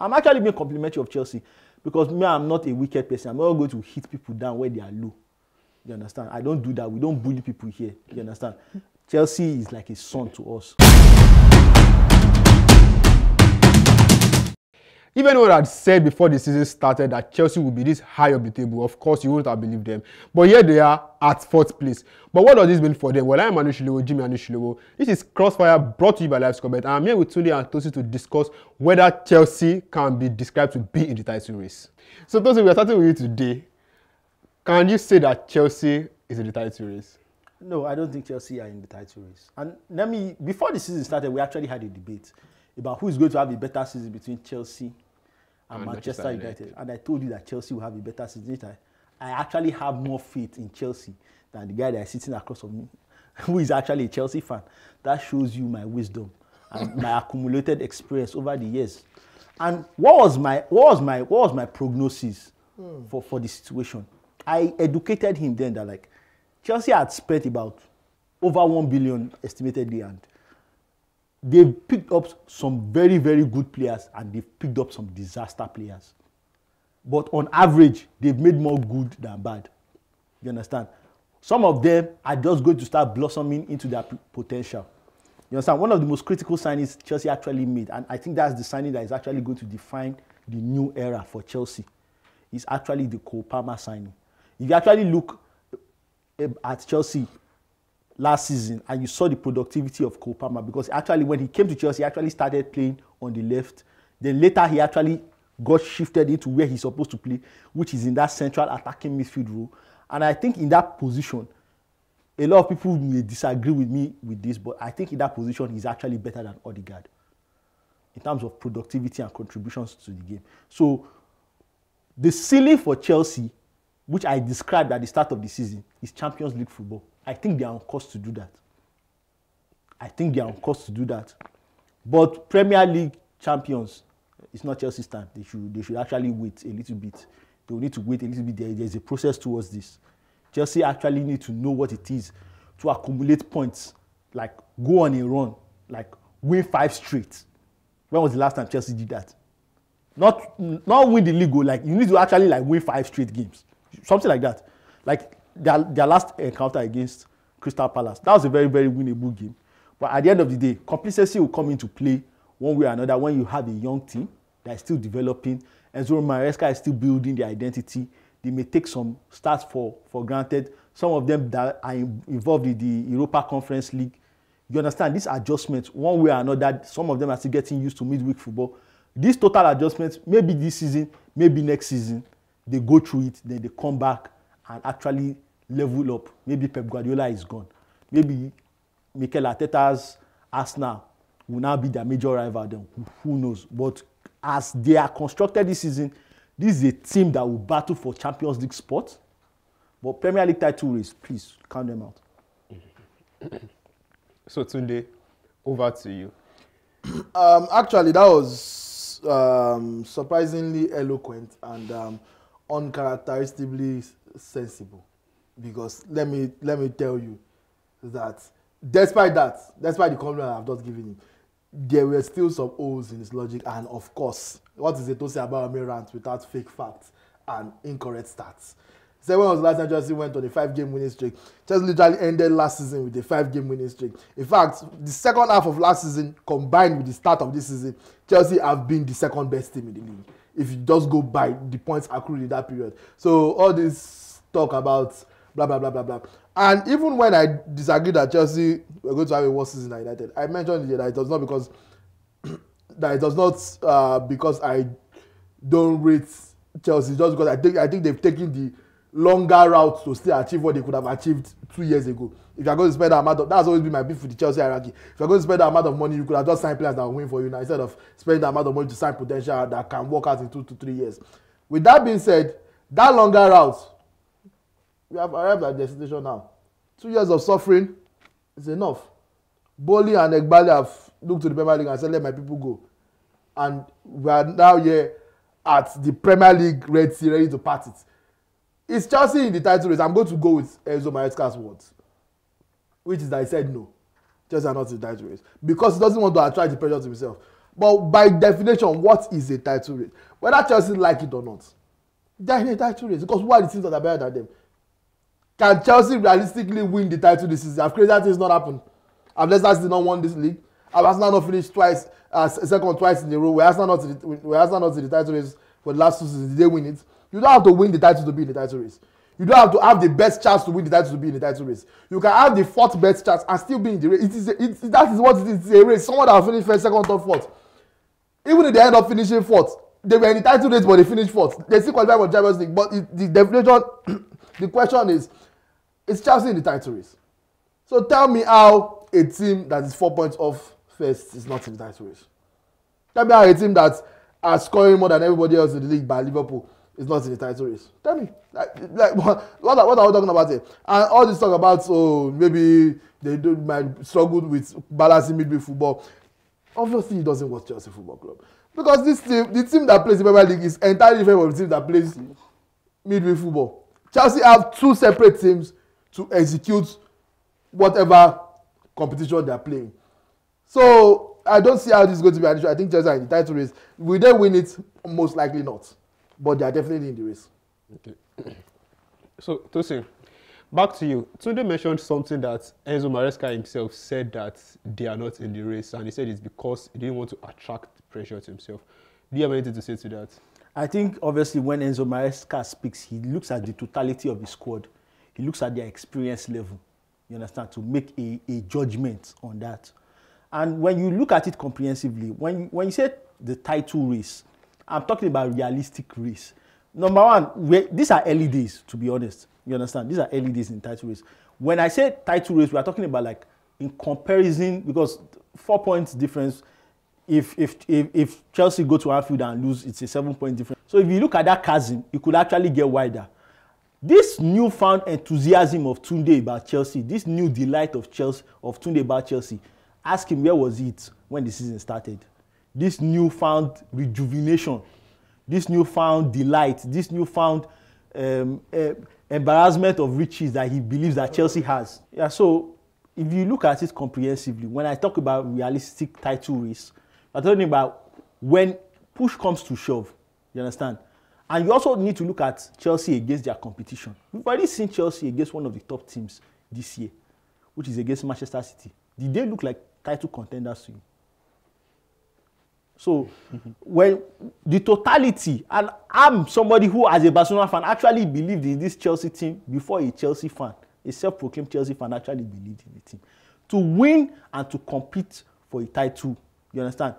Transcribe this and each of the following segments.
I'm actually being complimentary of Chelsea because me, I'm not a wicked person. I'm not going to hit people down where they are low. You understand? I don't do that. We don't bully people here. You understand? Chelsea is like a son to us. If anyone had said before the season started that Chelsea would be this high up the table, of course you wouldn't have believed them. But here they are at 4th place. But what does this mean for them? Well, I'm Anu Shilewo, Jimmy Anu Shilewo. This is Crossfire brought to you by Live Comment. And I'm here with Tunde and Tosi to discuss whether Chelsea can be described to be in the title race. So Tosi, we are starting with you today. Can you say that Chelsea is in the title race? No, I don't think Chelsea are in the title race. And before the season started, we actually had a debate about who is going to have a better season between Chelsea and Manchester United. And I told you that Chelsea will have a better season. I actually have more faith in Chelsea than the guy that is sitting across from me, who is actually a Chelsea fan. That shows you my wisdom and my accumulated experience over the years. And what was my prognosis for the situation? I educated him then that like Chelsea had spent about over 1 billion estimatedly, and they've picked up some very, very good players and they've picked up some disaster players. But on average, they've made more good than bad. You understand? Some of them are just going to start blossoming into their potential. You understand? One of the most critical signings Chelsea actually made, and I think that's the signing that is actually going to define the new era for Chelsea, is actually the Cole Palmer signing. If you actually look at Chelsea last season and you saw the productivity of Cole Palmer, because actually when he came to Chelsea, he actually started playing on the left. Then later he actually got shifted into where he's supposed to play, which is in that central attacking midfield role. And I think in that position, a lot of people may disagree with me with this, but I think in that position he's actually better than Odegaard in terms of productivity and contributions to the game. So the ceiling for Chelsea, which I described at the start of the season, is Champions League football. I think they are on course to do that. But Premier League champions, it's not Chelsea's time. They should actually wait a little bit. They will need to wait a little bit. There's a process towards this. Chelsea actually need to know what it is to accumulate points, like go on a run, like win 5 straight. When was the last time Chelsea did that? Not win the league, like you need to actually like win 5 straight games. Something like that. Like their last encounter against Crystal Palace. That was a very, very winnable game. But at the end of the day, complacency will come into play one way or another when you have a young team that is still developing. Enzo Maresca is still building their identity. They may take some stats for granted. Some of them that are involved in the Europa Conference League. You understand? These adjustments, one way or another, some of them are still getting used to midweek football. These total adjustments, maybe this season, maybe next season, they go through it, then they come back and actually level up. Maybe Pep Guardiola is gone. Maybe Mikel Arteta's Arsenal will now be their major rival then. Who knows? But as they are constructed this season, this is a team that will battle for Champions League spot. But Premier League title race, please count them out. So Tunde, over to you. Actually, that was surprisingly eloquent and uncharacteristically sensible, because let me tell you that despite the compliment I've just given him, there were still some holes in his logic. And of course, what is it to say about a rant without fake facts and incorrect stats? So when was the last time Chelsea went on a 5-game winning streak? Chelsea literally ended last season with a 5-game winning streak. In fact, the second half of last season combined with the start of this season, Chelsea have been the second best team in the league, if you just go by the points accrued in that period. So all this talk about blah, blah, blah, blah, blah. And even when I disagreed that Chelsea were going to have a worse season than United, I mentioned that it was not because I don't rate Chelsea, just because I think they've taken the longer route to still achieve what they could have achieved 2 years ago. If you're going to spend that amount of, that's always been my beef with the Chelsea hierarchy. If you're going to spend that amount of money, you could have just signed players that will win for you now, instead of spending that amount of money to sign potential that can work out in 2 to 3 years. With that being said, that longer route, we have arrived at the destination now. 2 years of suffering is enough. Boli and Egbali have looked to the Premier League and said, let my people go. And we are now here at the Premier League Red Sea, ready to part it. Is Chelsea in the title race? I'm going to go with Enzo Maresca's words, which is that he said no. Chelsea are not in the title race because he doesn't want to attract the pressure to himself. But by definition, what is a title race? Whether Chelsea like it or not, they're in a title race because who are the teams that are better than them? Can Chelsea realistically win the title this season? Have crazy things not happened? Have Leicester City not won this league? Have Arsenal not finished twice, second twice in a row? Were Arsenal not in the title race for the last 2 seasons? Did they win it? You don't have to win the title to be in the title race. You don't have to have the best chance to win the title to be in the title race. You can have the 4th best chance and still be in the race. That is what it is. It's a race. Someone that will finish first, second, third, fourth. Even if they end up finishing 4th, they were in the title race but they finished 4th. They still qualify for Champions League. But the definition, the question is Chelsea in the title race? So tell me how a team that is 4 points off first is not in the title race. Tell me how a team that are scoring more than everybody else in the league by Liverpool is not in the title race. Tell me, like what are we talking about here? And all this talk about maybe they might struggle with balancing midweek football. Obviously, it doesn't watch Chelsea Football Club because this team, the team that plays the Premier League, is entirely different from the team that plays midweek football. Chelsea have 2 separate teams to execute whatever competition they are playing. So I don't see how this is going to be an issue. I think Chelsea are in the title race. Will they win it? Most likely not. But they are definitely in the race. Okay. So, Tosin, back to you. Tunde mentioned something that Enzo Maresca himself said that they are not in the race, and he said it's because he didn't want to attract pressure to himself. Do you have anything to say to that? I think obviously when Enzo Maresca speaks, he looks at the totality of the squad. He looks at their experience level, you understand, to make a judgment on that. And when you look at it comprehensively, when you say the title race, I'm talking about realistic race. Number one, these are early days, to be honest. You understand? These are early days in title race. When I say title race, we are talking about like in comparison, because 4 points difference. If Chelsea go to Anfield and lose, it's a 7-point difference. So if you look at that chasm, it could actually get wider. This newfound enthusiasm of Tunde about Chelsea, this new delight of Tunde about Chelsea, ask him where was it when the season started. This newfound rejuvenation, this newfound delight, this newfound embarrassment of riches that he believes that Chelsea has. Yeah, so if you look at it comprehensively, when I talk about realistic title race, I'm talking about when push comes to shove, you understand? And you also need to look at Chelsea against their competition. We've already seen Chelsea against one of the top teams this year, which is against Manchester City. Did they look like title contenders to you? So, when the totality, and I'm somebody who, as a Barcelona fan, actually believed in this Chelsea team before a Chelsea fan, a self-proclaimed Chelsea fan, actually believed in the team. To win and to compete for a title, you understand?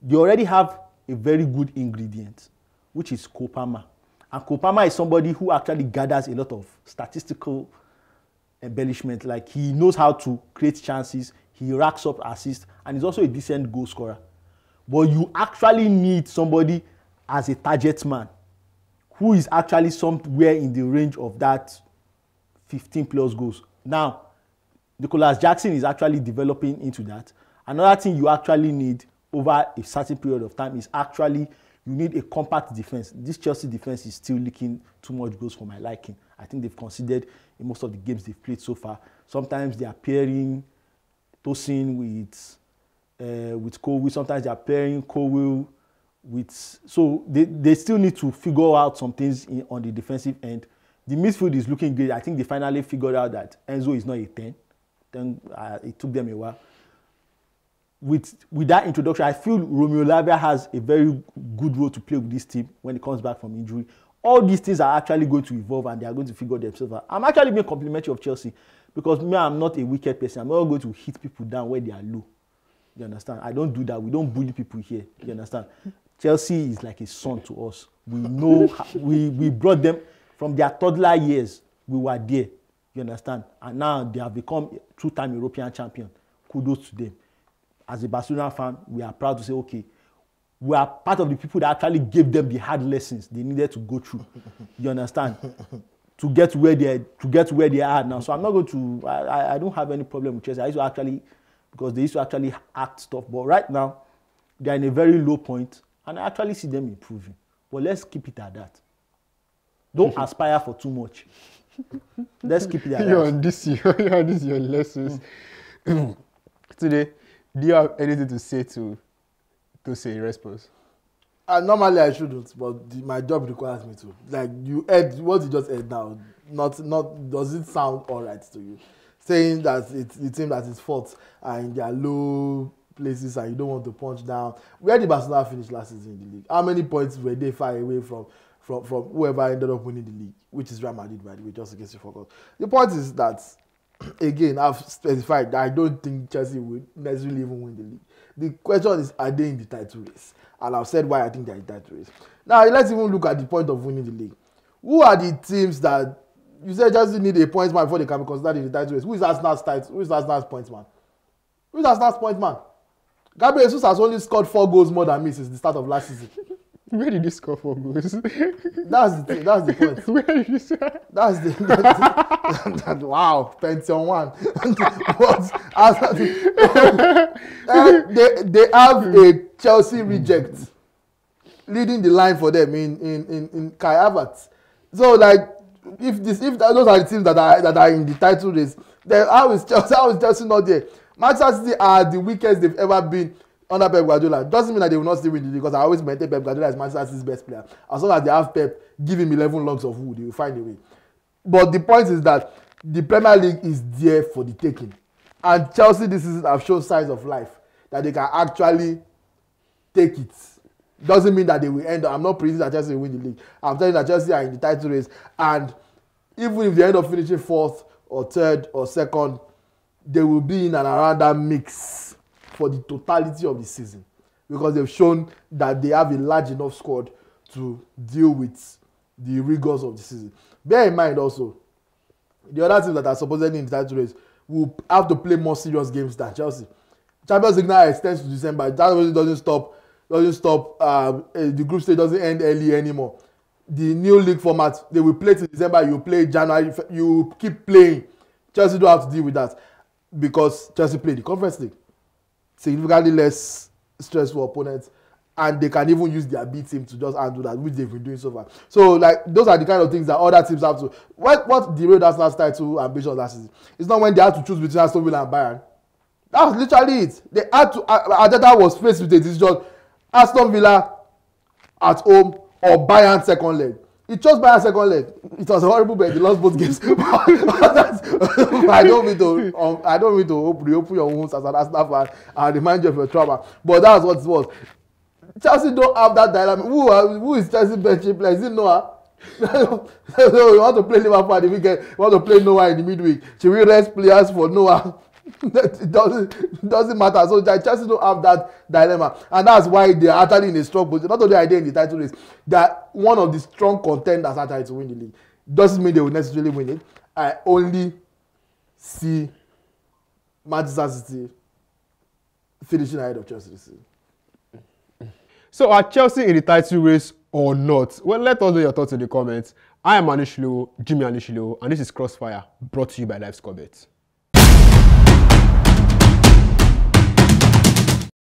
They already have a very good ingredient, which is Kopama. And Kopama is somebody who actually gathers a lot of statistical embellishment. Like, he knows how to create chances, he racks up assists, and he's also a decent goal scorer. But you actually need somebody as a target man who is actually somewhere in the range of that 15 plus goals. Now, Nicholas Jackson is actually developing into that. Another thing you actually need over a certain period of time is actually you need a compact defense. This Chelsea defense is still leaking too much goals for my liking. I think they've considered in most of the games they've played so far. Sometimes they are pairing Tosin with Colwill. Sometimes they are pairing Colwill with... So they still need to figure out some things on the defensive end. The midfield is looking great. I think they finally figured out that Enzo is not a 10. Then it took them a while. With that introduction, I feel Romeo Lavia has a very good role to play with this team when he comes back from injury. All these things are actually going to evolve and they are going to figure themselves out. I'm actually being complimentary of Chelsea because me, I'm not a wicked person. I'm not going to hit people down where they are low. You understand? I don't do that. We don't bully people here. You understand? Chelsea is like a son to us. We know, we brought them from their toddler years. We were there. You understand? And now they have become two-time European champion. Kudos to them. As a Barcelona fan, we are proud to say, okay, we are part of the people that actually gave them the hard lessons they needed to go through. You understand? to get where they are now. So I'm not going to. I don't have any problem with Chelsea. Because they used to actually act stuff. But right now, they are in a very low point, and I actually see them improving. But let's keep it at that. Don't aspire for too much. Let's keep it at that. This is your lessons. Today, do you have anything to say to to say in response? Normally I shouldn't, but my job requires me to. Like you heard what you just heard now. Not does it sound alright to you? Saying that it's the team that is fault and they are low places and you don't want to punch down. Where did Barcelona finish last season in the league? How many points were they far away from whoever ended up winning the league, which is Real Madrid, by the way, just in case you forgot. The point is that, again, I've specified that I don't think Chelsea will necessarily even win the league. The question is, are they in the title race? And I've said why I think they're in the title race. Now, let's even look at the point of winning the league. Who are the teams that you said Chelsea need a point man before they can be considered in the title race? Who is Arsenal's title? Who is Arsenal's point man? Who is Arsenal's point man? Gabriel Jesus has only scored 4 goals more than me since the start of last season. Where did he score 4 goals? That's the thing. That's the point. Where did he score? That's the wow, pension one. They have a Chelsea reject leading the line for them in Kai Havertz. So like, if those are the teams that are in the title race, then how is Chelsea not there? Manchester City are the weakest they've ever been under Pep Guardiola. Doesn't mean that they will not still win the league, because I always maintain Pep Guardiola as Manchester City's best player. As long as they have Pep, give him 11 logs of wood, they will find a way. But the point is that the Premier League is there for the taking. And Chelsea this season have shown signs of life, that they can actually take it. Doesn't mean that they will end up. I'm not predicting that Chelsea will win the league. I'm telling you that Chelsea are in the title race. And even if they end up finishing 4th or 3rd or 2nd, they will be in and around that mix for the totality of the season, because they've shown that they have a large enough squad to deal with the rigors of the season. Bear in mind also, the other teams that are supposedly in the title race will have to play more serious games than Chelsea. Champions League now extends to December. That really doesn't stop. The group stage doesn't end early anymore. The new league format, they will play till December. You play January. You keep playing. Chelsea don't have to deal with that, because Chelsea play the Conference League. Significantly less stressful opponents, and they can even use their B team to just handle that, which they've been doing so far. So, like, those are the kind of things that other teams have to. What derailed Arsenal's title ambitions last season? It's not when they had to choose between Aston Villa and Bayern. That was literally it. They had to. Arteta was faced with a decision: Aston Villa at home or Bayern second leg. He chose Bayern second leg. It was horrible, but they lost both games. I don't mean to reopen your wounds as an Arsenal fan and remind you of your trauma. But that's what it was. Chelsea don't have that dilemma. Who is Chelsea benching player? Is it Noah? So you want to play Liverpool at the weekend? You want to play Noah in the midweek? Should we rest players for Noah? It doesn't matter. So Chelsea don't have that dilemma, and that's why they are actually in a strong position. Not only are they in the title race, they are one of the strong contenders actually to win the league. Doesn't mean they will necessarily win it. I only see Manchester City finishing ahead of Chelsea this season. So are Chelsea in the title race or not? Well, let us know your thoughts in the comments. I am Anishilo, Jimmy Anishilo, and this is Crossfire, brought to you by Live Score Bet.